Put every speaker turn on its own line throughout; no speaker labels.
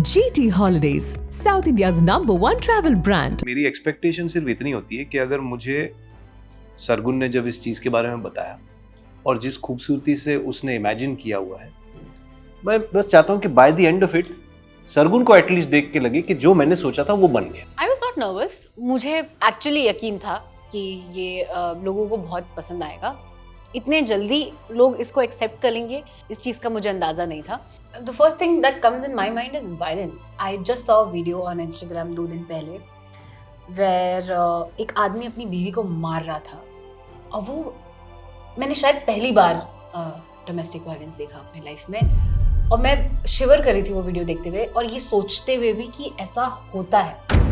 GT Holidays, South India's #1 travel brand.
मेरी expectation सिर्फ इतनी होती है कि अगर मुझे सरगुन ने जब इस चीज़ के बारे में बताया और जिस खूबसूरती से उसने इमेजिन किया हुआ है, मैं बस चाहता हूँ कि by the end of it Sargun को एटलीस्ट देख के लगे कि जो मैंने सोचा था वो बन गया।
आई वॉज नॉट नर्वस, मुझे एक्चुअली यकीन था कि ये लोगों को बहुत पसंद आएगा। इतने जल्दी लोग इसको एक्सेप्ट कर लेंगे, इस चीज़ का मुझे अंदाज़ा नहीं था। The first thing that comes in my mind is violence. I just saw video on Instagram 2 दिन पहले वेर एक आदमी अपनी बीवी को मार रहा था और वो मैंने शायद पहली बार डोमेस्टिक वायलेंस देखा अपनी लाइफ में और मैं शिवर कर रही थी वो वीडियो देखते हुए और ये सोचते हुए भी कि ऐसा होता है।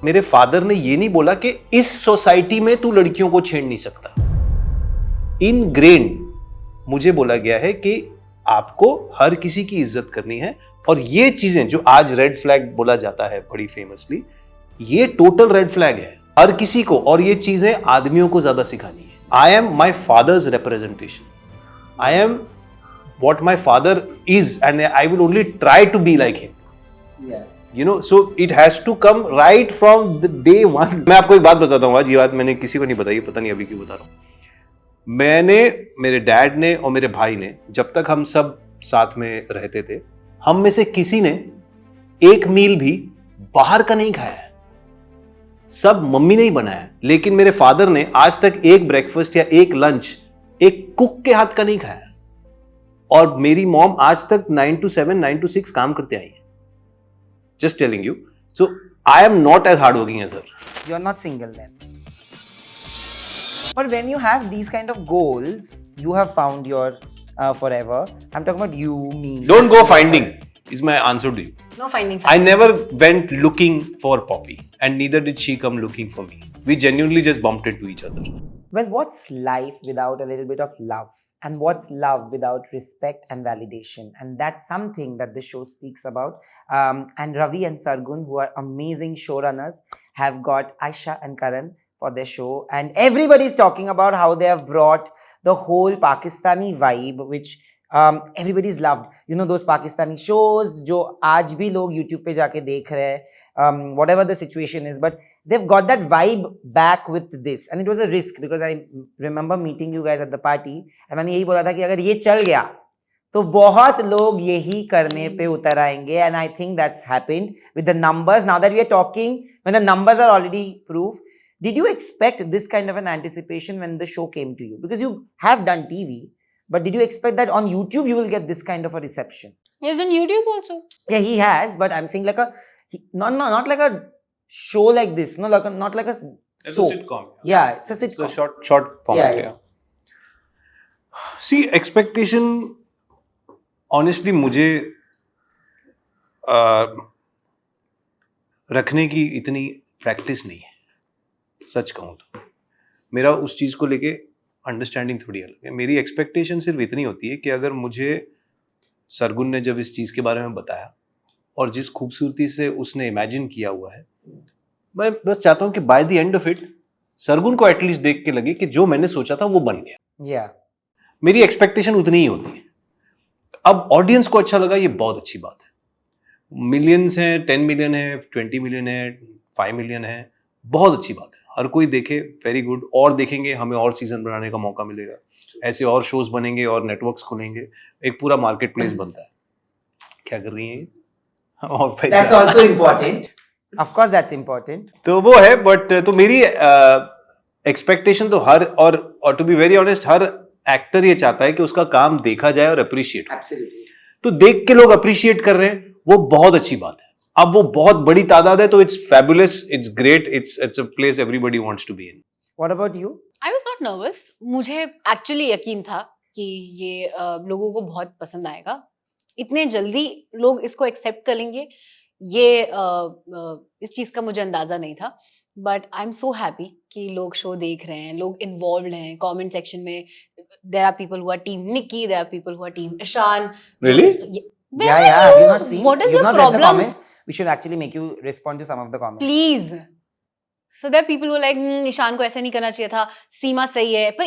मेरे फादर ने ये नहीं बोला कि इस सोसाइटी में तू लड़कियों को छेड़ नहीं सकता। इनग्रेन मुझे बोला गया है कि आपको हर किसी की इज्जत करनी है और ये चीजें जो आज रेड फ्लैग बोला जाता है बड़ी फेमसली, ये टोटल रेड फ्लैग है हर किसी को और ये चीजें आदमियों को ज्यादा सिखानी है। I am my father's representation, I am what my father is and I will only try to be like him. Yeah. You know, so it has to come right from the day one. मैं आपको एक बात बताता हूँ, आज ये बात मैंने किसी को नहीं बताई, पता नहीं अभी क्यों बता रहा हूँ। मैंने, मेरे डैड ने और मेरे भाई ने जब तक हम सब साथ में रहते थे, हम में से किसी ने एक मील भी बाहर का नहीं खाया है। सब मम्मी ने ही बनाया, लेकिन मेरे फादर ने आज तक एक ब्रेकफास्ट या एक लंच एक कुक के हाथ का नहीं खाया। और मेरी मॉम आज तक 9 to 7, 9 to 6 काम करते आई है। Just telling you. So I am not as hardworking as her.
You are not single then. But when you have these kind of goals, you have found your forever. I'm talking about you, me.
Don't go finding. Is my answer to you.
No finding.
I never went looking for Poppy, and neither did she come looking for me. We genuinely just bumped into each other.
Well, what's life without a little bit of love? And what's love without respect and validation? And that's something that the show speaks about. And Ravi and Sargun, who are amazing showrunners, have got Aisha and Karan for their show. And everybody's talking about how they have brought the whole Pakistani vibe, which everybody's loved. You know, those Pakistani shows, jo aaj bhi log YouTube pe jaake dekh rahe hain, whatever the situation is, but they've got that vibe back with this. And it was a risk because I remember meeting you guys at the party and मैंने यही बोला था कि अगर ये चल गया तो बहुत लोग यही करने पे उतर आएंगे. And I think that's happened with the numbers. Now that we are talking, when the numbers are already proof, did you expect this kind of an anticipation when the show came to you? Because you have done TV. But did you expect that on YouTube you will get this kind of a reception?
He has done YouTube also.
Yeah, he has, but I'm saying like not like a show like this. No, like not like a
It's
soap.
a sitcom.
Yeah, it's a sitcom.
It's a short format.
Yeah.
See, expectation, honestly, मुझे रखने की इतनी practice नहीं है, सच कहूँ तो। मेरा उस चीज़ को लेके अंडरस्टैंडिंग थोड़ी अलग है। मेरी एक्सपेक्टेशन सिर्फ इतनी होती है कि अगर मुझे सरगुन ने जब इस चीज़ के बारे में बताया और जिस खूबसूरती से उसने इमेजिन किया हुआ है, मैं बस चाहता हूँ कि by the end of it Sargun को एटलीस्ट देख के लगे कि जो मैंने सोचा था वो बन गया।
Yeah.
मेरी एक्सपेक्टेशन उतनी ही होती है। अब ऑडियंस को अच्छा लगा, ये बहुत अच्छी बात है। मिलियंस हैं, 10 मिलियन है, 20 मिलियन है, 5 मिलियन है, बहुत अच्छी बात है। हर कोई देखे, वेरी गुड। और देखेंगे, हमें और सीजन बनाने का मौका मिलेगा, ऐसे और शोज बनेंगे और नेटवर्क्स खुलेंगे, एक पूरा मार्केट प्लेस बनता है। क्या कर रही है? और
That's also important. Of course, that's important.
तो वो है, बट तो मेरी एक्सपेक्टेशन तो हर और टू बी वेरी ऑनेस्ट, हर एक्टर ये चाहता है कि उसका काम देखा जाए और अप्रिशिएट।
Absolutely.
तो देख के लोग अप्रिशिएट कर रहे हैं, वो बहुत अच्छी बात है। अब वो बहुत बड़ी तादाद है तो it's fabulous, it's great, it's a place everybody wants to be in.
What about you?
I was not nervous. मुझे एक्चुअली यकीन था कि ये लोगों को बहुत पसंद आएगा। इतने जल्दी लोग इसको एक्सेप्ट कर लेंगे, ये इस चीज़ का मुझे अंदाज़ा नहीं था। But I am so happy कि लोग शो देख रहे हैं, लोग इन्वॉल्व हैं। कमेंट सेक्शन में there are people who are team Nikki, there are people who are team Ishaan.
Really?
Yeah. Have you not seen?
What is
You've
the
not read the
problem?
comments? We should actually make you respond to some of the comments.
Please. So there are people who are like Ishaan को ऐसा नहीं करना चाहिए था, सीमा सही है, पर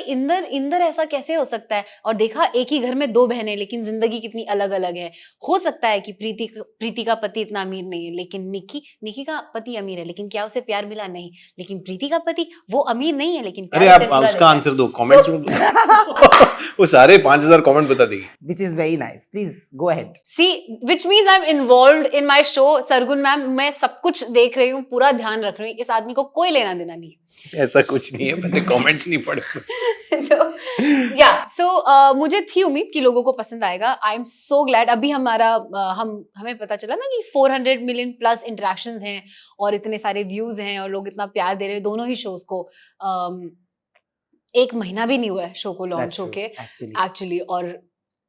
इंदर ऐसा कैसे हो सकता है? और देखा एक ही घर में 2 बहनें लेकिन जिंदगी कितनी अलग-अलग है। हो सकता है कि प्रीति का पति इतना अमीर नहीं है, लेकिन निकी का पति अमीर है, लेकिन क्या उसे प्यार मिला? नहीं। लेकिन प्रीति का पति वो अमीर नहीं है, लेकिन
अरे
प्यार
आप
उसे पूरा
उसका
देता है।
आंसर दो कमेंट्स में। वो सारे 5000 कमेंट बता देगी।
Which is very nice. Please go ahead.
See, which means I'm involved in my show. Sargun ma'am, मैं सब कुछ देख रही हूँ, पूरा ध्यान रख रही हूँ। इस आदमी को कोई लेना देना नहीं है।
ऐसा कुछ नहीं है, मैंने कमेंट्स नहीं पढ़े।
So मुझे थी उम्मीद कि लोगों को पसंद आएगा। आई एम सो ग्लैड। अभी हमें पता चला ना कि 400 मिलियन प्लस इंटरेक्शंस हैं और इतने सारे व्यूज हैं और लोग इतना प्यार दे रहे हैं दोनों ही शोज को। 1 महीना भी नहीं हुआ है शो को लॉन्च
That's true,
होके
actually.
एक्चुअली, और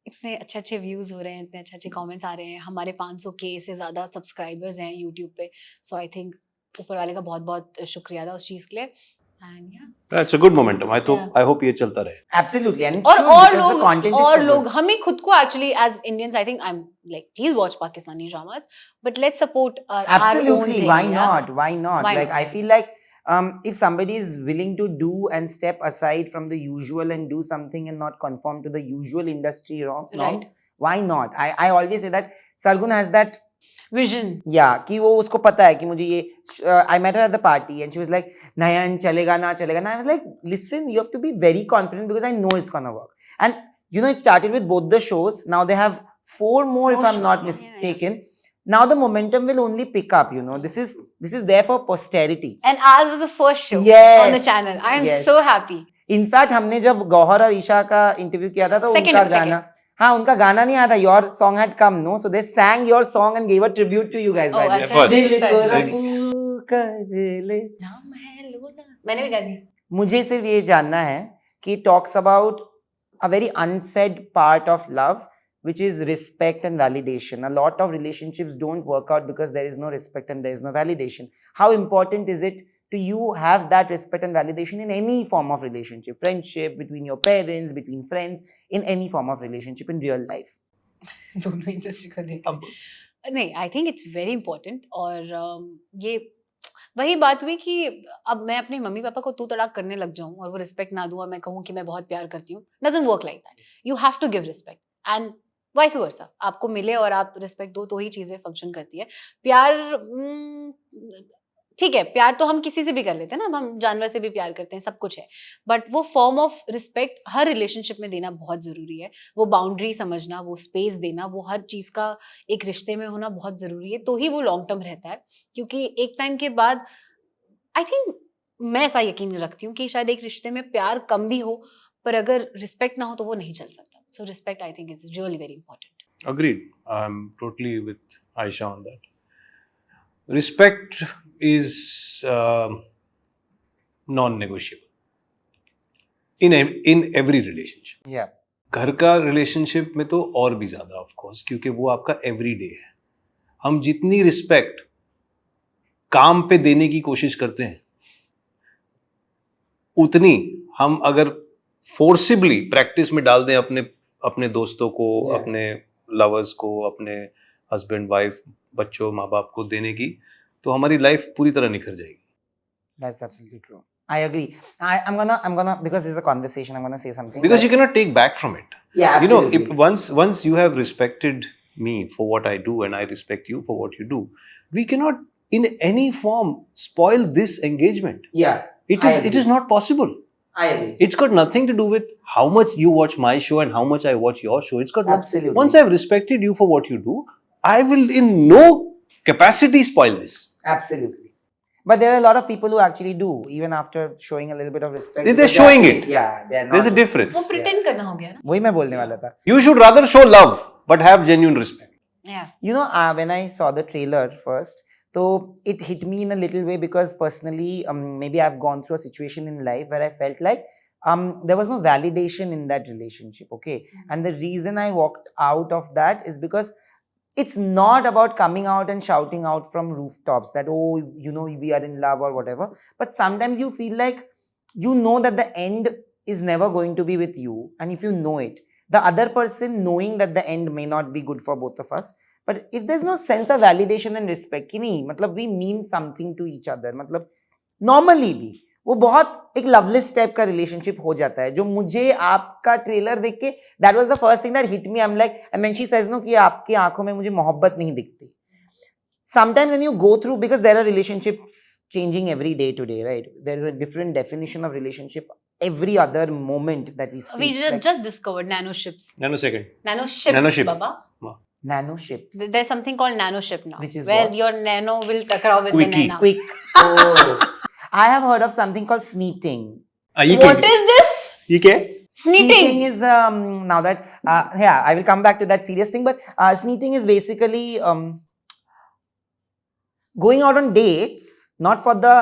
इतने अच्छे व्यूज हो रहे हैं, इतने अच्छे कमेंट्स आ रहे हैं। हमारे 500K से ज्यादा सब्सक्राइबर्स हैं यूट्यूब पे। सो आई थिंक ऊपर वाले का बहुत बहुत शुक्रिया था उस चीज के लिए। एंड या
That's a good momentum. I hope ये चलता रहे।
Absolutely. And it
और
should,
और
because the content is so good.
लोग हमें खुद को actually as Indians, I think I am like please watch Pakistani dramas, but let's support
Absolutely. Why not? Why not?
Why
Like,
not?
I feel like if somebody is willing to do and step aside from the usual and do something and not conform to the usual industry norms, why not? I always say that Sargun has that,
vision.
yeah, कि वो उसको पता है कि मुझे ये I met her at the party and she was like, Nayan, चलेगा ना चलेगा ना. I was like, listen, you have to be very confident because I know it's gonna work. And you know, it started with both the shows. Now they have 4 more if I'm not mistaken. Now the momentum will only pick up, you know. This is there for posterity.
And ours was the first show
Yes,
on the channel. I am
yes.
so happy.
In fact, हमने जब गौहर और ईशा का interview किया था तो
Second,
उनका गाना, हाँ उनका गाना नहीं आया था, your song had come, no? So they sang your song and gave a tribute to you guys.
Oh,
by the way.
अच्छा,
first.
दिल को
अच्छा।
रफू कर ले।
नाम है लूना। मैंने भी गा दी।
मुझे सिर्फ ये जानना है कि talks about a very unsaid part of love, which is respect and validation. A lot of relationships don't work out because there is no respect and there is no validation. How important is it to you have that respect and validation in any form of relationship, friendship, between your parents, between friends, in any form of relationship in real life?
दोनों industry को देख नहीं, I think it's very important. और ये वही बात हुई कि अब मैं अपने मम्मी पापा को तू तड़ाक करने लग जाऊं और वो रिस्पेक्ट ना दूं और मैं कहूं कि मैं बहुत प्यार करती हूँ, doesn't work like that. You have to give respect and vice versa. आपको मिले और आप रिस्पेक्ट दो तो ही चीजें फंक्शन करती है। प्यार ठीक है, प्यार तो हम किसी से भी कर लेते हैं ना, हम जानवर से भी प्यार करते हैं, सब कुछ है, बट वो form of respect her relationship में देना बहुत जरूरी है। वो बाउंड्री समझना, वो स्पेस देना, वो हर चीज का एक रिश्ते में होना बहुत जरूरी है, तो ही वो लॉन्ग टर्म रहता है। क्योंकि एक टाइम के बाद आई थिंक मैं ऐसा यकीन रखती हूँ कि शायद एक रिश्ते में प्यार कम भी हो, पर अगर रिस्पेक्ट ना हो तो वो नहीं चल सकता। So respect I think is really very important.
Agreed. I'm totally with Aisha on that. Respect is non-negotiable in every relationship.
Yeah.
घर का रिलेशनशिप में तो और भी ज्यादा ऑफ कोर्स, क्योंकि वो आपका एवरीडे है। हम जितनी रिस्पेक्ट काम पे देने की कोशिश करते हैं, उतनी हम अगर फोर्सिबली प्रैक्टिस में डाल दें अपने दोस्तों को,
Yeah.
अपने लवर्स को, अपने हस्बैंड वाइफ, बच्चों, माँ बाप को देने की, तो हमारी लाइफ पूरी तरह निखर जाएगी।
That's absolutely true. I agree. I'm gonna because this is a conversation. I'm gonna say something.
Because you cannot take back from it.
Yeah,
You know,
absolutely.
if once you have respected me for what I do and I respect you for what you do, we cannot in any form spoil this engagement.
Yeah,
It
I
is
agree.
not possible.
I agree.
It's got nothing to do with how much you watch my show and how much I watch your show. It's got
Absolutely.
Once I've respected you for what you do, I will in no capacity spoil this.
Absolutely. But there are a lot of people who actually do, even after showing a little bit of respect.
They're
because
showing
actually-
it.
Yeah, they're not.
There's a difference.
वो pretend करना हो गया ना।
वही मैं बोलने वाला था.
You should rather show love but have genuine respect.
Yeah.
You know, when I saw the trailer first, so it hit me in a little way because personally, maybe I've gone through a situation in life where I felt like there was no validation in that relationship. Okay, and the reason I walked out of that is because it's not about coming out and shouting out from rooftops that, oh, you know, we are in love or whatever. But sometimes you feel like you know that the end is never going to be with you. And if you know it, the other person knowing that the end may not be good for both of us. But if there's no sense of validation and respect, कि नहीं, मतलब we mean something to each other, मतलब normally भी वो बहुत एक loveless type का relationship हो जाता है, जो मुझे आपका ट्रेलर देख के that was the first thing that hit me. I am like, and when she says no कि आपकी आंखों में मुझे मोहब्बत नहीं दिखती, sometimes when you go through, because there are relationships changing every day to day, right? There is a different definition of relationship every other moment that we speak.
We
like
just discovered nanoships.
Nanosecond.
Nanoships, Baba.
nanoships.
There's something called nanoship now,
Which is
where
what?
your nano will takraw with
Quickie.
the nana.
Quick. Oh. I have heard of something called sneeting.
ये
What is this?
ये क्या है?
Sneating.
is now that yeah, I will come back to that serious thing, but sneating is basically going out on dates, not for the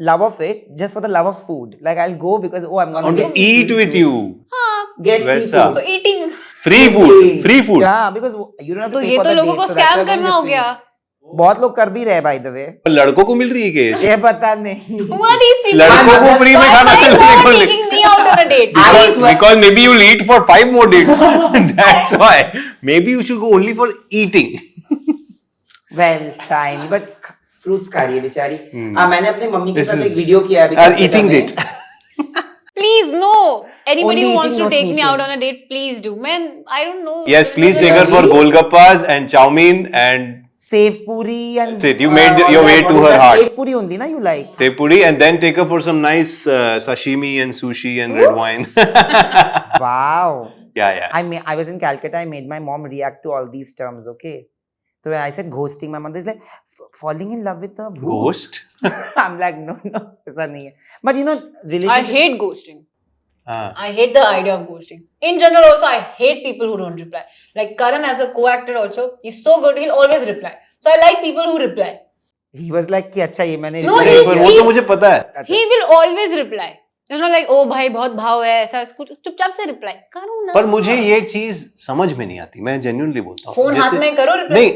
love of it, just for the love of food. Like I'll go because I
I want to eat with you.
Get free
वैसा।
food.
So eating.
Free food. Free food.
Yeah, because you don't have to
तो
pay
ये
for
तो
the
लोगों
date,
को
so that's why
scam
going
करना
just
हो
free.
गया.
बहुत लोग कर भी रहे, by the way.
लड़कों को मिल रही है क्या?
ये पता नहीं.
Who are these people?
लड़कों को फ्री में खाना
Why
मिलने
are
को
you taking me out on a date?
because maybe you'll eat for 5 more dates. That's why. Maybe you should go only for eating.
Well, tiny, but fruits खा रही है बेचारी. मैंने अपनी मम्मी के
This
साथ
is
एक वीडियो किया अभी.
our eating date.
Please, no. Anybody
Only
who wants
eating,
to
no
take me
sneaking.
out on a date, please do. Man, I don't know.
Yes, please take her for golgappas and chow mein and
Sev puri and
That's it. You made your
all
way
that.
to
What is
her
that?
heart.
Sev puri undi na, you like.
tepuri, and then take her for some nice sashimi and sushi and red wine.
Wow.
Yeah.
I was in Calcutta. I made my mom react to all these terms. Okay. So when I said ghosting, my mother is like, falling in love with a boo.
Ghost?
I'm like, no, ऐसा नहीं है. But you know,
I
relationship.
hate ghosting.
Ah.
I hate the idea of ghosting. In general, also, I hate people who don't reply. Like Karan as a co-actor also, he's so good, he'll always reply. So I like people who reply.
He was like कि अच्छा ये मैंने.
No,
नहीं, पर वो तो मुझे पता है.
He will always reply. It's not like, oh भाई बहुत भाव है ऐसा, कुछ चुपचाप से reply करो ना.
पर मुझे ये चीज समझ में नहीं आती. मैं जेन्युइनली बोलता हूँ.
फोन हाथ में करो reply.
नहीं,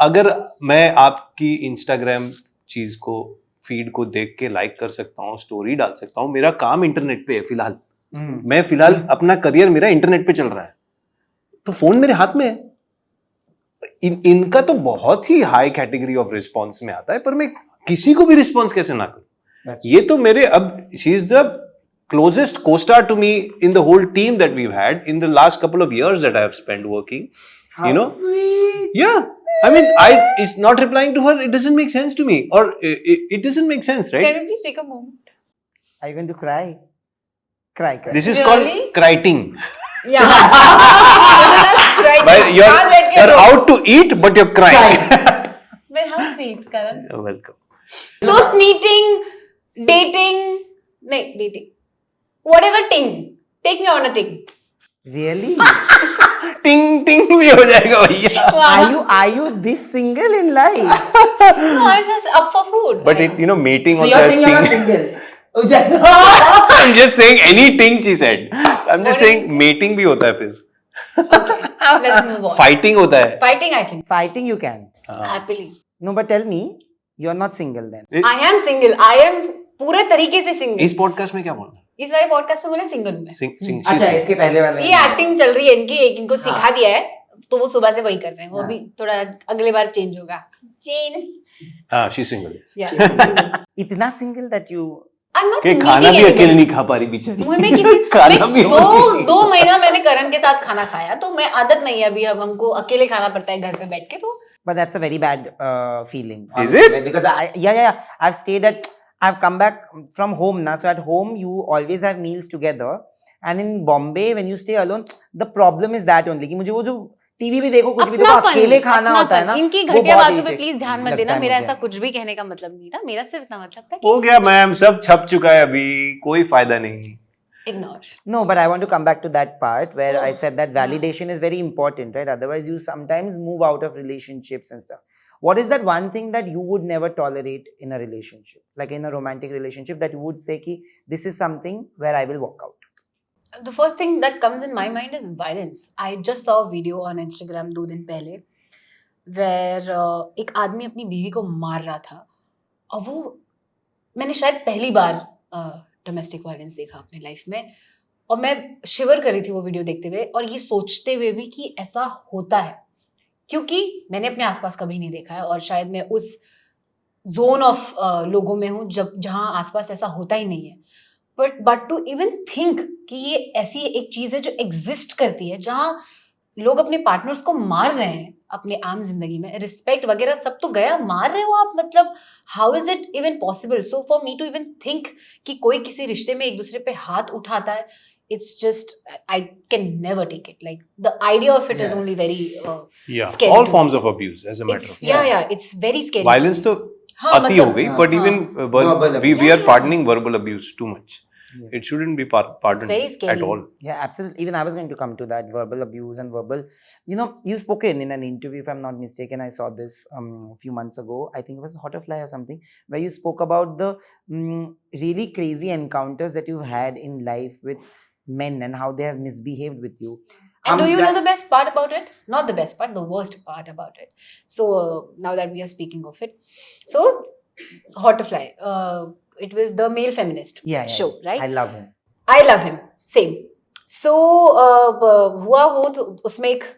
अगर मैं आपकी इंस्टाग्राम चीज को फीड को देख के लाइक कर सकता हूँ, स्टोरी डाल सकता हूँ, मेरा काम इंटरनेट पे है फिलहाल. मैं फिलहाल अपना करियर मेरा इंटरनेट पे चल रहा है, तो फोन मेरे हाथ में है. इनका तो बहुत ही हाई कैटेगरी ऑफ रिस्पॉन्स में आता है, पर मैं किसी को भी रिस्पॉन्स कैसे ना करूं. ये तो मेरे अब she is the closest co-star to me in the whole team that we've had in the last couple of years that I have spent working.
How
you know,
sweet.
yeah. I mean, it's not replying to her. It doesn't make sense to me, or it doesn't make sense, right?
Can you please take a moment?
Are you going to cry? Cry.
This is
Really?
called criting.
Yeah. Right.
But you're out to eat, but you're crying.
Well, how sweet, Karan.
You're welcome.
So sneaking, dating, whatever ting. Take me on a ting.
Really?
Ting ting भी हो जाएगा भैया.
Are you this single in life?
No, I'm just up for food.
But it, meeting
So
also
you're
has
single or
ting.
single?
I'm just saying any ting she said. I'm just saying mating भी होता है फिर.
Let's move on.
Fighting होता है.
Fighting, I can.
Fighting you can.
Happily.
No, but tell me, you're not single then.
I am single. I am पूरे तरीके से single.
इस पॉडकास्ट में क्या बोलना?
इस वाले पॉडकास्ट में बोले सिंगल हूँ मैं.
अच्छा, इसके पहले वाले.
ये एक्टिंग चल रही है इनकी, एक इनको सिखा दिया है तो वो सुबह से वही कर रहे हैं. वो अभी थोड़ा अगले बार चेंज होगा. Change.
हाँ, she's single.
Yeah.
इतना single that you.
I'm not
कि
meeting
खाना भी
anybody.
अकेले नहीं खा पा रही बेचारी.
मैं किसी
खाना भी
दो महीना मैंने करण के साथ खाना खाया, तो मैं आदत नहीं है अभी. अब हमको अकेले खाना पड़ता है घर पे बैठ के. तो
But that's a very bad feeling.
Is
honestly,
it?
Because I've stayed I've come back from home now. So at home you always have meals together, and in Bombay when you stay alone, the problem is that only कि मुझे वो जो TV भी देखो कुछ भी देखो अकेले खाना होता है ना.
इनकी
वो
घटिया
बहुत
बातों पे
irritate
प्लीज ध्यान मत
लगता
देना.
है
मेरा
मुझे.
ऐसा कुछ भी कहने का मतलब नहीं था. मेरा सिर्फ इतना मतलब था
हो
कि
गया मैम, सब छप चुका है अभी, कोई फायदा नहीं.
Ignore.
No, but I want to come back to that part where I said that
yeah.
validation is very important, right? Otherwise, you sometimes move out of relationships and stuff. What is that one thing that you would never tolerate in a relationship, like in a romantic relationship, that you would say ki this is something where I will walk out?
The first thing that comes in my mind is violence. I just saw a video on Instagram 2 दिन पहले where एक आदमी अपनी बीवी को मार रहा था, और वो मैंने शायद पहली बार डोमेस्टिक वायलेंस देखा अपने लाइफ में, और मैं शिवर कर रही थी वो वीडियो देखते हुए और ये सोचते हुए भी कि ऐसा होता है, क्योंकि मैंने अपने आसपास कभी नहीं देखा है. और शायद मैं उस जोन ऑफ लोगों में हूँ जहाँ आसपास ऐसा होता ही नहीं है, बट टू इवन थिंक कि ये ऐसी एक चीज है जो एग्जिस्ट करती है, जहाँ लोग अपने पार्टनर्स को मार रहे हैं अपने आम जिंदगी में, रिस्पेक्ट वगैरह सब तो गया, मार रहे हो आप, मतलब how is it even possible? So for me to even think कि कोई किसी रिश्ते में एक दूसरे पे हाथ उठाता है, it's just I can never take it. Like the idea of it is only very scary.
All
to
forms
me.
of abuse, as a matter
It's,
of fact.
it's very scary.
Violence तो
हाँ,
अति हो गई, but
हाँ,
even
verbal
we
abuse.
are pardoning verbal abuse too much.
Yeah.
It shouldn't be pardoned
very scary.
at all.
Yeah, absolutely. Even I was going to come to that verbal abuse and verbal. You've spoken in an interview, if I'm not mistaken. I saw this a few months ago. I think it was Hotterfly or something, where you spoke about the really crazy encounters that you've had in life with men and how they have misbehaved with you.
And do you know the best part about it? Not the best part, the worst part about it. So now that we are speaking of it, so Hotterfly, it was the male feminist show, right?
I love him.
I love him. Same. So हुआ वो तो उसमें एक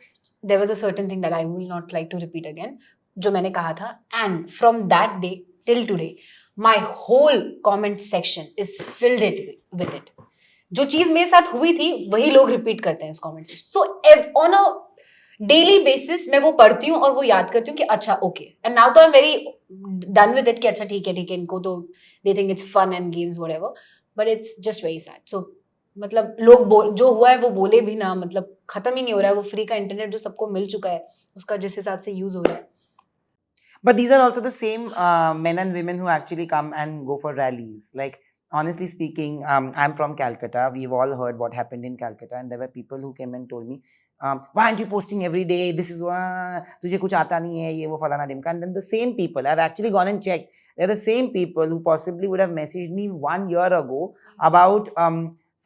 there was a certain thing that I will not like to repeat again, जो मैंने कहा था, and from that day till today, my whole comment section is filled with it. जो चीज मेरे साथ हुई थी वही लोग रिपीट करते हैं उस कमेंट से. So on a daily basis मैं वो पढ़ती हूँ और वो याद करती हूँ कि अच्छा ओके, एंड नाउ तो I am very done with it कि अच्छा ठीक है इनको तो they think it's fun and games whatever, but it's just very sad. So मतलब लोग जो हुआ है वो बोले भी ना, मतलब खत्म ही नहीं हो रहा है. वो फ्री का इंटरनेट जो सबको मिल चुका है उसका जिस हिसाब से यूज हो रहा है.
But these are also the same men and women who actually come and go for rallies. Like, honestly speaking, I'm from Calcutta. We've all heard what happened in Calcutta, and there were people who came and told me, why aren't you posting every day? This is तुझे कुछ आता नहीं है, ये वो फलाना ढिमका. And then the same people, I've actually gone and checked, they're the same people who possibly would have messaged me 1 year ago about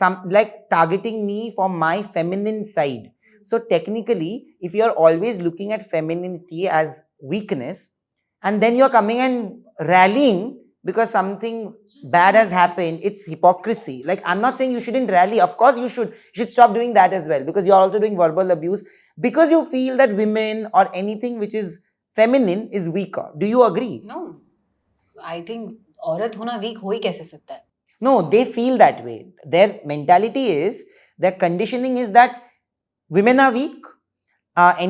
some like targeting me for my feminine side. So technically, if you're always looking at femininity as weakness, and then you're coming and rallying because something bad has happened, it's hypocrisy. Like, I'm not saying you shouldn't rally. Of course you should. You should stop doing that as well, because you're also doing verbal abuse because you feel that women or anything which is feminine is weaker. Do you agree?
No, I think औरत होना week हो ही कैसे सकता है?
No, they feel that way. Their mentality is, their conditioning is that women are weak.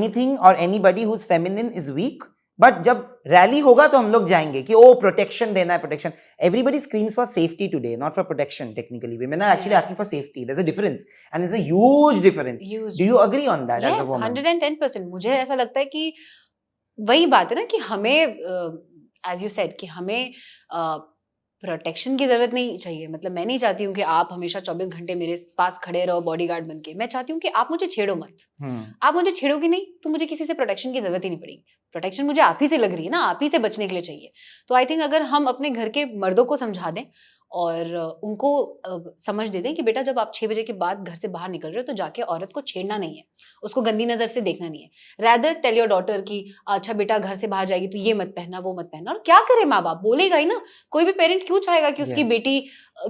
Anything or anybody who's feminine is weak. But जब rally होगा तो हम लोग जाएंगे कि ओ प्रोटेक्शन देना है, protection. Everybody screams for safety today, not for protection. Technically women are actually asking for safety. There's a difference, and there's a huge difference. Do you agree on that?
Yes,
as a woman?
110%. मुझे ऐसा लगता है कि वही बात है ना कि हमें as you said कि हमें प्रोटेक्शन की जरूरत नहीं चाहिए. मतलब मैं नहीं चाहती हूँ कि आप हमेशा 24 घंटे मेरे पास खड़े रहो बॉडीगार्ड बन के. मैं चाहती हूँ कि आप मुझे छेड़ो मत. आप मुझे छेड़ोगे नहीं तो मुझे किसी से प्रोटेक्शन की जरूरत ही नहीं पड़ेगी. प्रोटेक्शन मुझे आप ही से लग रही है ना, आप ही से बचने के लिए चाहिए. तो आई थिंक अगर हम अपने घर के मर्दों को समझा दें और उनको समझ दे दें कि बेटा जब आप 6 बजे के बाद घर से बाहर निकल रहे हो तो जाके औरत को छेड़ना नहीं है, उसको गंदी नजर से देखना नहीं है. रैदर टेल योर डॉटर कि अच्छा बेटा घर से बाहर जाएगी तो ये मत पहनना वो मत पहनना. और क्या करे माँ बाप, बोलेगा ही ना. कोई भी पेरेंट क्यों चाहेगा कि उसकी बेटी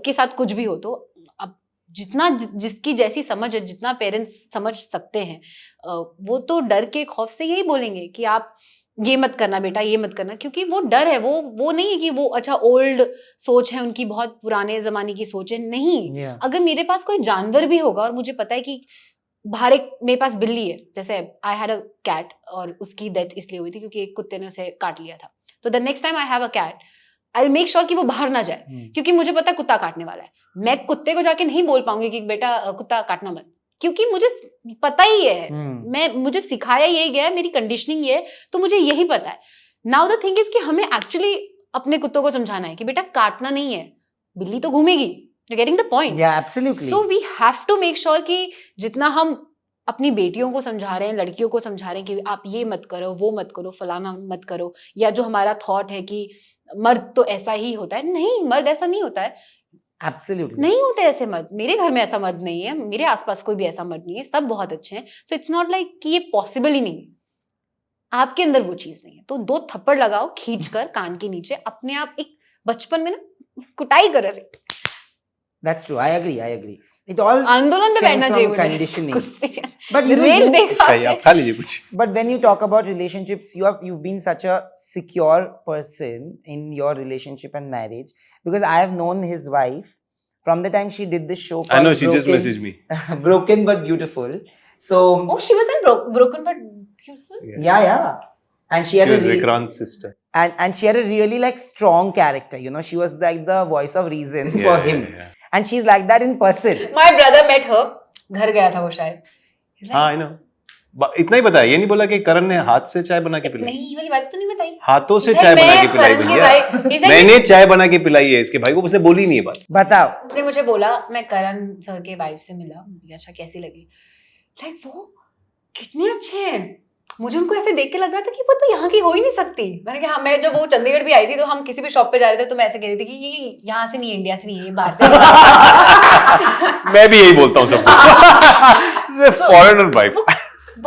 के साथ कुछ भी हो. तो अब जितना जिसकी जैसी समझ है, जितना पेरेंट्स समझ सकते हैं, वो तो डर के खौफ से यही बोलेंगे कि आप ये मत करना बेटा, ये मत करना. क्योंकि वो डर है, वो नहीं है कि वो अच्छा ओल्ड सोच है उनकी, बहुत पुराने जमाने की सोच है. नहीं, अगर मेरे पास कोई जानवर भी होगा और मुझे पता है कि बाहर एक मेरे पास बिल्ली है, जैसे आई हैड अ कैट और उसकी डेथ इसलिए हुई थी क्योंकि एक कुत्ते ने उसे काट लिया था. तो the next time I have a cat, I will make sure कि वो बाहर ना जाए, क्योंकि मुझे पता है कुत्ता काटने वाला है. मैं कुत्ते को जाके नहीं बोल पाऊंगी कि बेटा कुत्ता काटना मत, क्योंकि मुझे पता ही है. मुझे सिखाया यही गया है, मेरी कंडीशनिंग ये है, तो मुझे यही पता है. नाउ द थिंग इज कि हमें एक्चुअली अपने कुत्तों को समझाना है कि बेटा काटना नहीं है, बिल्ली तो घूमेगी. You getting the point?
Yeah, absolutely.
So we have to make sure कि जितना हम अपनी बेटियों को समझा रहे हैं, लड़कियों को समझा रहे हैं कि आप ये मत करो, वो मत करो, फलाना मत करो, या जो हमारा थॉट है कि मर्द तो ऐसा ही होता है, नहीं, मर्द ऐसा नहीं होता है.
Absolutely.
नहीं होते ऐसे मर्द. मेरे घर में ऐसा मर्द नहीं है, मेरे आसपास कोई भी ऐसा मर्द नहीं है, सब बहुत अच्छे हैं. सो इट्स नॉट लाइक कि ये पॉसिबल ही नहीं है. आपके अंदर वो चीज नहीं है तो 2 थप्पड़ लगाओ खींचकर कान के नीचे, अपने आप एक बचपन में ना कुटाई करो.
That's true. I agree. It all
आंदोलन में
stems
बैठना
from
चाहिए मुझे
conditioning.
कुछ भी
But you know,
rail
you-
देखा
खाइए, आप खा लीजिए कुछ.
But when you talk about relationships, you've been such a secure person in your relationship and marriage, because I have known his wife from the time she did this show
I
called
know, she just
Broken-
messaged me.
Broken but Beautiful. So
Oh, she was in Broken but Beautiful.
yeah, and she had
She
a
was
re-
Vikrant's sister.
and she had a really like strong character. You know, she was like the voice of reason
Yeah,
for
yeah,
him,
yeah.
and she's like that in person.
My brother met her. घर गया था वो शायद. He's like,
हाँ, I know. इतना ही बताया, ये नहीं बोला कि करण ने हाथ से चाय बना के पिलाई.
नहीं ये वाली बात तो नहीं बताई.
हाथों से
He said,
चाय बना
मैं
के पिलाई
करण के
भैया.
भाई- He said,
मैंने चाय बना के पिलाई है इसके भाई को, उसने बोली नहीं है बात.
बताओ.
उसने मुझे बोला मैं करण सर के वाइफ से मिला. मुझे अच्छा कैसी लगी? लाइक वो कितने अच्छे हैं. मुझे उनको ऐसे देख के लग रहा था कि वो तो यहाँ की हो ही नहीं सकती. मैंने कहा मैं जब वो चंडीगढ़ भी आई थी तो हम किसी भी शॉप पे जा रहे थे तो मैं ऐसे कह रही थी कि ये यहाँ से नहीं है, इंडिया से नहीं है, ये बाहर से है.
मैं भी यही बोलता हूँ सबको. Foreigner wife.
वो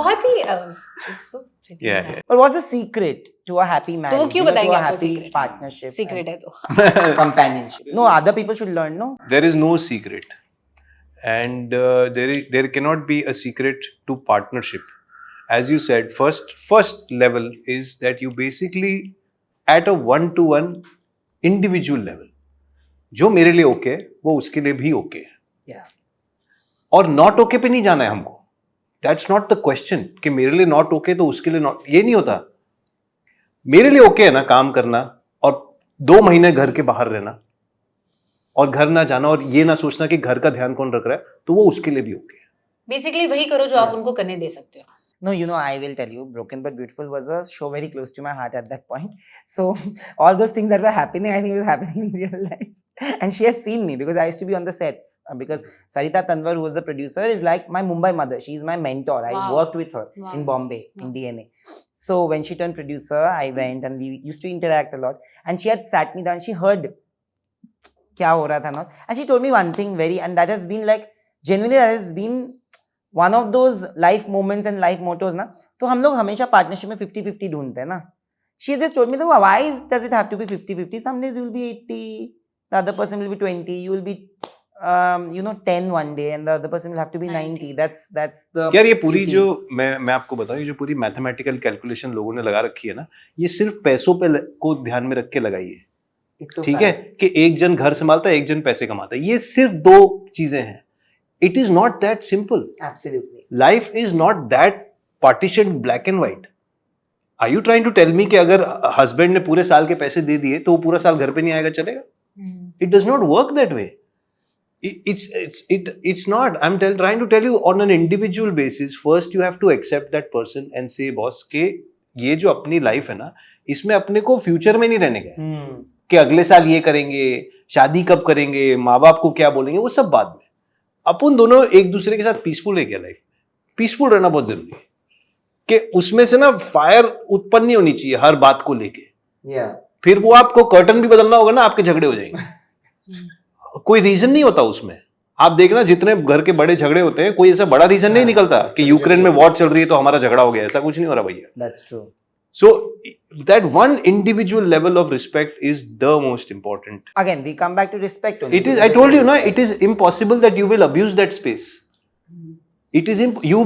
बहुत ही so pretty.
Yeah, yeah.
But what's the secret to a happy marriage?
तो वो क्यों
you know, to
बताएंगे
a
आपको
happy
secret?
partnership?
Secret है तो.
and companionship. No, other people should learn. No.
There is no secret, and there cannot be a secret to partnership. As you said, first level is that you basically at a one-to-one individual level. जो मेरे लिए okay है वो उसके लिए भी okay है.
Yeah.
और नॉट ओके पे नहीं जाना है हमको. दैट्स नॉट द क्वेश्चन कि मेरे लिए नॉट ओके तो उसके लिए नॉट. ये नहीं होता. मेरे लिए ओके है ना काम करना और 2 महीने घर के बाहर रहना और घर ना जाना और ये ना सोचना कि घर का ध्यान कौन रख रहा है, तो वो उसके लिए भी ओके है.
बेसिकली वही करो जो आप उनको करने दे सकते हो.
No, you know, I will tell you, Broken but Beautiful was a show very close to my heart at that point. So all those things that were happening, I think it was happening in real life. And she has seen me because I used to be on the sets. Because Sarita Tanwar, who was the producer, is like my Mumbai mother. She is my mentor. I
Wow.
worked with her
Wow.
in Bombay,
Wow.
in DNA. So when she turned producer, I went and we used to interact a lot. And she had sat me down. She heard kya ho raha tha, no? And she told me one thing and that has been like, genuinely that has been one of those life moments and life mottos ना. तो हम लोग हमेशा partnership में 50-50 ढूंढते हैं ना. She just told me that why does it have to be 50-50? Some days you will be 80, the other person will be 20, you will be 10 one day and the other person will have to be 90. That's the
यार ये पूरी
beauty.
जो मैं आपको बताऊं, ये जो पूरी मैथमेटिकल कैलकुलेशन लोगों ने लगा रखी है ना, ये सिर्फ पैसों पे को ध्यान में रख के लगाई है.
It's so
ठीक
sad.
है कि एक जन घर संभालता है, एक जन पैसे कमाता है. ये सिर्फ 2 चीजें हैं. It is not that simple.
Absolutely.
Life is not that partition black and white. Are you trying to tell me कि अगर हस्बैंड ने पूरे साल के पैसे दे दिए तो वो पूरा साल घर पे नहीं आएगा, चलेगा? It does not work that way. It's not. I'm trying to tell you on an individual basis. First, you have to accept that person and say, boss, के ये जो अपनी लाइफ है ना, इसमें अपने को फ्यूचर में नहीं रहने का है. कि अगले साल ये करेंगे, शादी कब करेंगे, माँ बाप को क्या बोलेंगे, वो सब बाद में. अपन दोनों एक दूसरे के साथ पीसफुल है क्या लाइफ? पीसफुल रहना बहुत जरूरी है. कि उसमें से ना फायर उत्पन्न नहीं होनी चाहिए हर बात को लेके.
Yeah.
फिर वो आपको कर्टन भी बदलना होगा ना, आपके झगड़े हो जाएंगे. कोई रीजन नहीं होता उसमें. आप देखना जितने घर के बड़े झगड़े होते हैं, कोई ऐसा बड़ा रीजन नहीं निकलता कि यूक्रेन में वॉर चल रही है तो हमारा झगड़ा हो गया. ऐसा कुछ नहीं हो रहा भैया.
That's true.
So that one individual level of respect is the most important.
Again, we come back to respect only.
It is. I told you, na, it is impossible that you will abuse that space. It is. You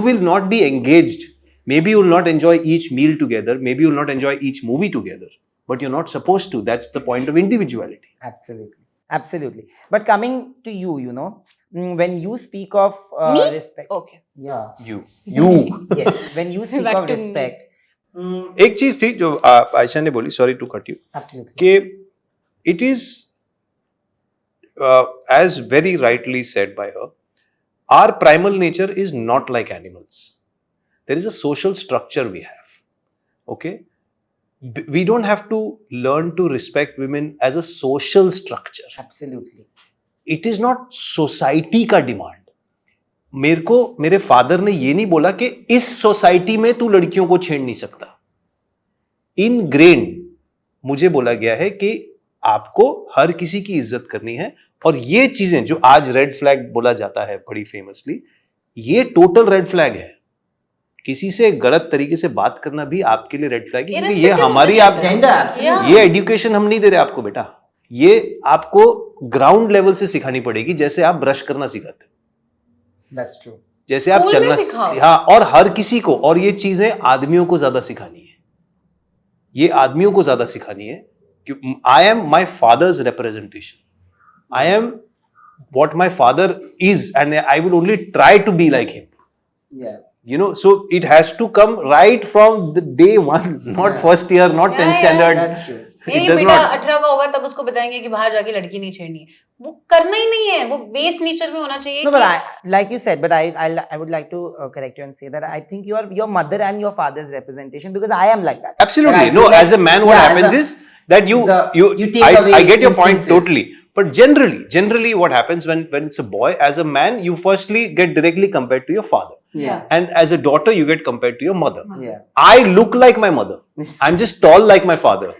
will not be engaged. Maybe you will not enjoy each meal together. Maybe you will not enjoy each movie together. But you're not supposed to. That's the point of individuality.
Absolutely. Absolutely. But coming to you, when you speak of
Me?
respect.
Okay.
Yeah.
You.
Yes. When you speak
Back
of
to me.
respect.
एक चीज थी जो आयशा ने बोली, sorry to cut you,
Absolutely.
कि it is as very rightly said by her, our primal nature is not like animals. There is a social structure we have. Okay? We don't have to learn to respect women as a social structure.
Absolutely.
It is not society का demand. मेरे को मेरे father ने ये नहीं बोला कि इस सोसाइटी में तू लड़कियों को छेड़ नहीं सकता. इनग्रेन्ड मुझे बोला गया है कि आपको हर किसी की इज्जत करनी है, और ये चीजें जो आज रेड फ्लैग बोला जाता है बड़ी फेमसली, ये टोटल रेड फ्लैग है. किसी से गलत तरीके से बात करना भी आपके लिए रेड फ्लैग है, क्योंकि ये हमारी आप
Gender, absolutely.
Yeah.
ये एजुकेशन हम नहीं दे रहे आपको बेटा. ये आपको ग्राउंड लेवल से सिखानी पड़ेगी, जैसे आप ब्रश करना सिखाते हो,
That's true.
जैसे आप
स्कूल में
चलना,
सिखाओ।
हाँ, और हर किसी को, और ये चीजें आदमियों को ज्यादा सिखानी है, ये आदमियों को ज्यादा सिखानी है कि I am my father's representation, I am what my father is, and I will only try to be like him.
Yeah.
You know, so it has to come right from the day one, not
Yeah.
first year, not
Yeah,
10th
yeah,
standard.
That's true.
ये
It does
बेटा
not.
18 का होगा तब उसको बताएंगे कि बाहर जाके लड़की नहीं छेड़नी है, वो करना ही नहीं है, वो बेस नेचर में होना चाहिए
No,
कि
but like you said, but I would like to correct you and say that I think you are your mother and your father's representation, because I am like that.
Absolutely.
Like, I
No,
feel like-
as a man, what
Yeah,
happens
as a-
is that you
you take away
I get your point
instances.
totally. But generally what happens when it's a boy, as a man, you firstly get directly compared to your father.
Yeah.
And as a daughter, you get compared to your mother.
Yeah.
I look like my mother. I'm just tall like my father.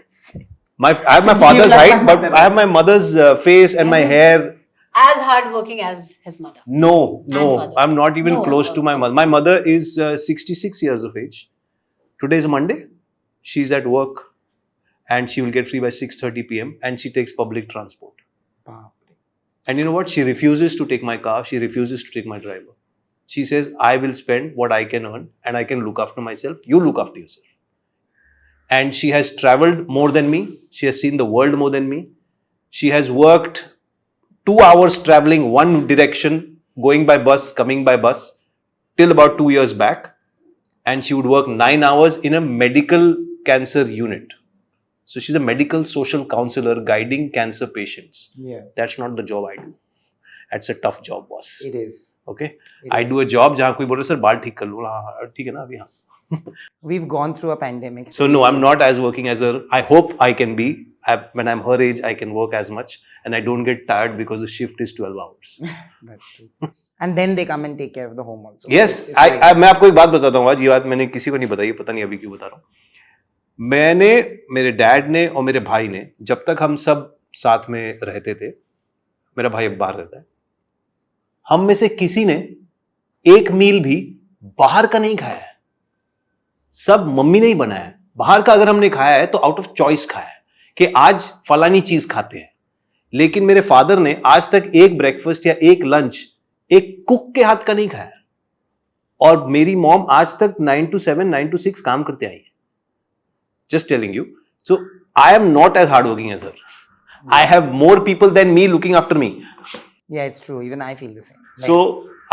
I have my
You
father's
like
height,
my
but
mother.
I have my mother's face and my
And
hair.
as hard working as his mother.
No,
And father.
I'm not even
No,
close to my
okay.
mother. My mother is 66 years of age. Today is Monday. She's at work, and she will get free by 6:30 p.m. and she takes public transport. And you know what? She refuses to take my car. She refuses to take my driver. She says, I will spend what I can earn and I can look after myself. You look after yourself. And she has traveled more than me. She has seen the world more than me. She has worked 2 hours traveling one direction, going by bus, coming by bus, till about 2 years back. And she would work 9 hours in a medical cancer unit. So she's a medical social counselor guiding cancer patients.
Yeah.
That's not the job I do. That's a tough job, boss.
It is.
Okay?
It
I
is.
do a job जहाँ कोई बोले sir बाल ठीक कर लो, हाँ ठीक है ना अभी, हाँ.
We've gone through a pandemic.
So no, I'm not as working as her. I hope I can be. When I'm her age, I can work as much, and I don't get tired because the shift is 12 hours.
That's true. And then they come and take care of the home also.
Yes,
It's like-
मैं आपको एक बात बताता हूँ आज. ये बात मैंने किसी को नहीं बताई, पता नहीं अभी क्यों बता रहा हूँ. मैंने, मेरे डैड ने और मेरे भाई ने, जब तक हम सब साथ में रहते थे, मेरा भाई अब बाहर रहता है, हम में से किसी ने एक मील भी बाहर का नहीं खाया है. सब मम्मी ने ही बनाया है. बाहर का अगर हमने खाया है तो आउट ऑफ चॉइस खाया है कि आज फलानी चीज खाते हैं. लेकिन मेरे फादर ने आज तक एक ब्रेकफास्ट या एक लंच एक कुक के हाथ का नहीं खाया. और मेरी मॉम आज तक 9 to 7, 9 to 6 काम करते आई है. Just telling you. So I am not as hardworking as her. I have more people than me looking after me.
Yeah, it's true. Even I feel the same. Like,
So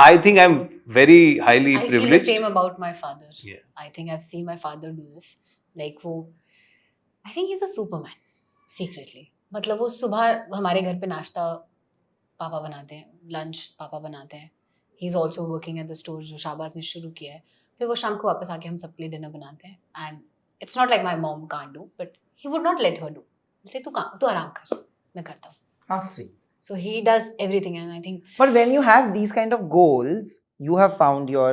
I think I'm very highly
I feel the
privileged.
same about my father.
Yeah.
I think I've seen my father do this. Like वो, I think he's a superman. Secretly. मतलब वो सुबह हमारे घर पे नाश्ता पापा बनाते हैं, लंच पापा बनाते हैं. He's also working at the store जो शाहबाज ने शुरू किया है. फिर वो शाम को वापस आके हम सबके लिए डिनर बनाते हैं. And it's not like my mom can't do, but he would not let her do. He'll say तू आराम कर, मैं करता हूँ.
how sweet.
So he does everything, and I think
But when you have these kind of goals, you have found your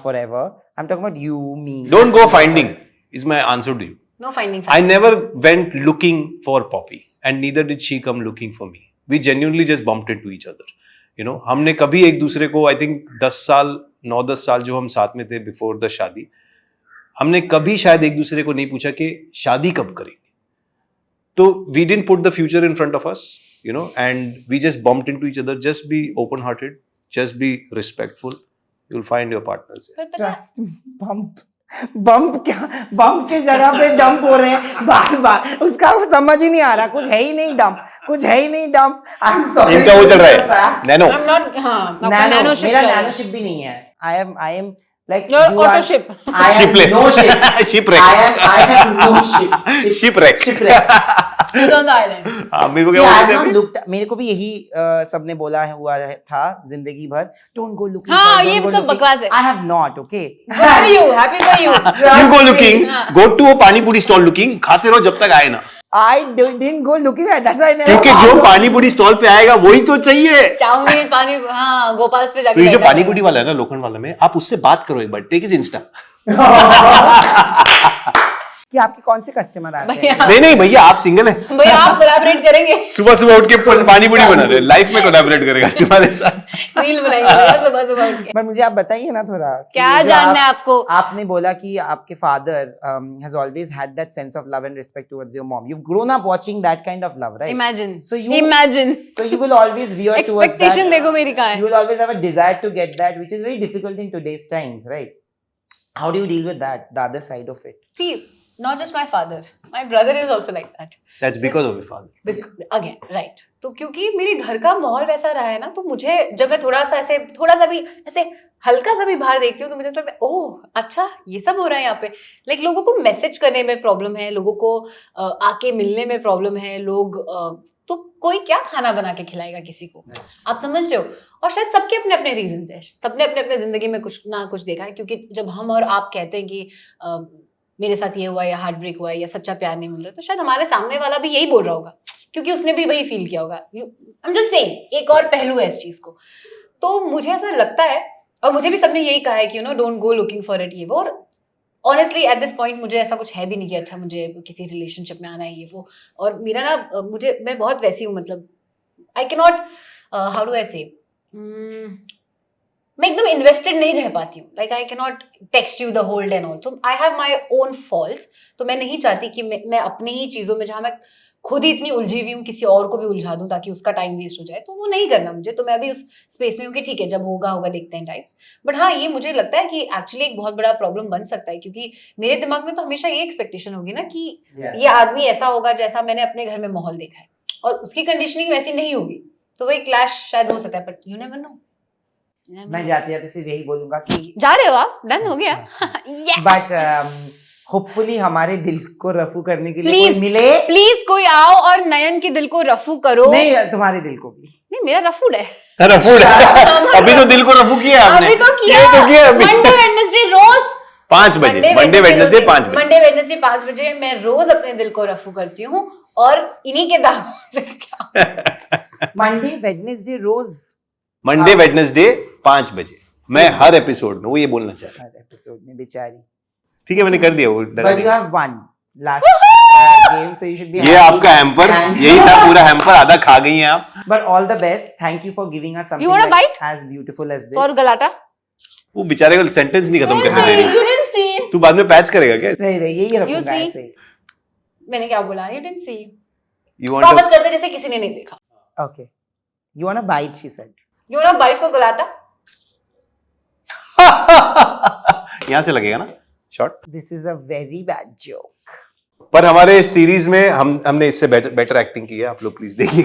forever. I'm talking about you, me.
Don't go finding is my answer to you.
no finding.
I never went looking for Poppy, and neither did she come looking for me. We genuinely just bumped into each other. You know, हमने कभी एक दूसरे को, I think 10 साल, 9-10 साल जो हम साथ में थे before the शादी, हमने कभी शायद एक दूसरे को नहीं पूछा कि शादी कब करेंगे. तो we didn't put the future in front of us, you know, and we just bumped into each other. Just be open-hearted, just be respectful. You'll find your partners.
पर पता है,
Trust. बम्प क्या, बम्प के जगह पे dump हो रहे हैं बार बार. उसका समझ ही नहीं आ रहा. कुछ है ही नहीं डंप, कुछ है ही नहीं डंप. I'm sorry.
इनका वो चल रहा है नैनो.
I'm not. हाँ, आपका
नैनो.
nano ship
मेरा
चल रहा है.
नैनो शिप भी नहीं है. I am like
Your
you
auto
are.
ship.
I have
Shipless.
no ship.
Shipwreck.
I have no ship.
Shipwreck.
Shipwreck.
He's on the island.
हाँ, मेरे को
See,
क्या
I
बोलते
have
थे
not
अभी?
looked. मेरे को भी यही सबने बोला हुआ था जिंदगी भर. Don't go looking.
हाँ,
for it,
ये
don't go
सब
looking.
बकवास है.
I have not. Okay.
Good for you. Happy for you.
You go looking,
हाँ.
go to a पानी पूरी स्टॉल looking, खाते रहो जब तक आए ना.
I didn't go looking at. That's why I never.
क्योंकि जो
found
पानी पूरी स्टॉल पे आएगा वही तो चाहिए.
चाउमीन पानी हाँ गोपाल्स पे
तो
जाके
ये जो
बैठना
पानी
पड़ेगा.
पूरी वाला है ना लोखंड वाला में, आप उससे बात करो एक बार. Take is Insta.
कि आपके कौन से कस्टमर आते हैं?
भैया
नहीं नहीं भैया, आप सिंगल हैं।
भैया आप कोलैबोरेट करेंगे,
सुबह सुबह उठ के पानी पूरी बना रहे, लाइफ में कोलैबोरेट करेगा तुम्हारे साथ।
रील बनाएंगे भैया सुबह सुबह उठ के।
पर मुझे आप बताइए ना थोड़ा कि
क्या
ये जो
जानना है आपको?
आपने बोला कि आपके father has always had that sense of love and respect towards your mom. You've grown up watching that kind of love, right?
Imagine,
So you-
imagine
So you will always veer towards that.
Expectation देखो मेरी कहाँ
You
है।
will always have a desire to get that, which is very difficult in today's times, right? How do you deal with that, the other side of it?
See, not just my father, my brother is also like that.
That's because of your father.
Again right, तो क्योंकि मेरे घर का माहौल वैसा रहा है ना, तो मुझे जब मैं थोड़ा सा भी ऐसे हल्का सा भी बाहर देखती हूँ तो मुझे लगता है ओह अच्छा ये सब हो रहा है यहाँ पे। लाइक लोगों को मैसेज करने में प्रॉब्लम है, लोगों को आके मिलने में प्रॉब्लम है, लोग तो कोई क्या खाना बना के खिलाएगा किसी को, आप समझ रहे हो। और शायद सबके अपने अपने रीजन है, सबने अपने अपने जिंदगी में कुछ ना कुछ देखा है। क्योंकि जब हम और आप कहते हैं कि मेरे साथ ये हुआ या हार्ट ब्रेक हुआ या सच्चा प्यार नहीं मिल रहा, तो शायद हमारे सामने वाला भी यही बोल रहा होगा, क्योंकि उसने भी वही फील किया होगा। आई एम जस्ट सेइंग, एक और पहलू है इस चीज को। तो मुझे ऐसा लगता है, और मुझे भी सबने यही कहा है कि don't go looking for it, ये वो। और ऑनेस्टली एट दिस पॉइंट मुझे ऐसा कुछ है भी नहीं कि अच्छा मुझे किसी रिलेशनशिप में आना है ये वो। और मेरा ना मैं बहुत वैसी हूँ, मतलब I can not, how do I say, मैं एकदम इन्वेस्टेड नहीं रह पाती हूँ। Like I can not text you the whole day and all, so I have my own faults. तो मैं नहीं चाहती कि मैं अपनी ही चीजों में, जहाँ मैं खुद ही इतनी उलझी हुई हूँ, किसी और को भी उलझा दूं ताकि उसका टाइम वेस्ट हो जाए, तो वो नहीं करना मुझे। तो मैं अभी उस स्पेस में हूँ कि ठीक है, जब होगा देखते हैं टाइम्स। बट हाँ, ये मुझे लगता है कि एक्चुअली एक बहुत बड़ा प्रॉब्लम बन सकता है, क्योंकि मेरे दिमाग में तो हमेशा ये एक्सपेक्टेशन होगी ना कि ये आदमी ऐसा होगा जैसा मैंने अपने घर में माहौल देखा है, और उसकी कंडीशनिंग वैसी नहीं होगी, तो वो एक क्लैश शायद हो सकता है। But you never know.
मैं जाते जाते सिर्फ यही बोलूंगा कि
जा रहे हो आप, डन हो गया।
बट होपफुली हमारे दिल को रफू करने के लिए
Please,
कोई मिले।
प्लीज कोई आओ और नयन के दिल को रफू करो।
नहीं, तुम्हारे दिल को भी।
नहीं, मेरा रफूड है।
रफूड अभी तो दिल को रफू किया आपने।
अभी तो किया।
अभी
मंडे वेडनेसडे रोज
5 बजे, मंडे वेडनेसडे 5 बजे,
मंडे वेडनेसडे 5 बजे मैं रोज अपने दिल को रफू करती हूँ, और इन्हीं के दावों से क्या।
मंडे वेडनेसडे रोज,
मंडे वेडनेसडे 5 बजे मैं हर एपिसोड में वो ये बोलना चाह रहा हूँ।
हर एपिसोड में बेचारी।
ठीक है, मैंने कर दिया वो।
But you have one last game, so you should be
ये आपका हैम्पर, यही था पूरा हैम्पर, आधा खा गई हैं आप।
But all the best, thank you for giving us
You want a
something
bite?
as beautiful as
और
this.
गलाटा।
वो बेचारे को सेंटेंस नहीं खत्म करने दे
You
रही।
didn't see.
तू बाद में पैच करेगा क्या?
नहीं नहीं, यही रखूंगा
see?
ऐसे।
मैंने क्या बोला? You didn't see.
You want
वापस करते जैसे किसी ने नहीं देखा।
Okay. You want a bite, she said.
You want a bite for गलाटा?
यहाँ से लगेगा ना shot.
This is a very bad joke.
पर हमारे सीरीज में हमने इससे बेटर एक्टिंग की है, आप लोग प्लीज देखिए।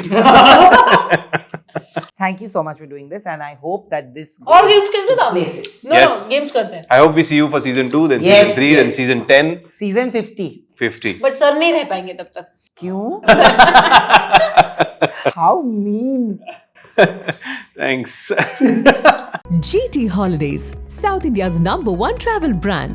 Thank you so much for doing this, and I hope that this
और
goes
गेम्स खेलते
to
था?
places.
No,
Yes.
गेम्स करते हैं।
I hope we see you for season 2, then
Yes,
season 3, then
yes.
season 10,
Season 50.
50.
But sir नहीं रह पाएंगे तब तक।
क्यों? How mean.
Thanks.
GT Holidays, South India's #1 travel brand.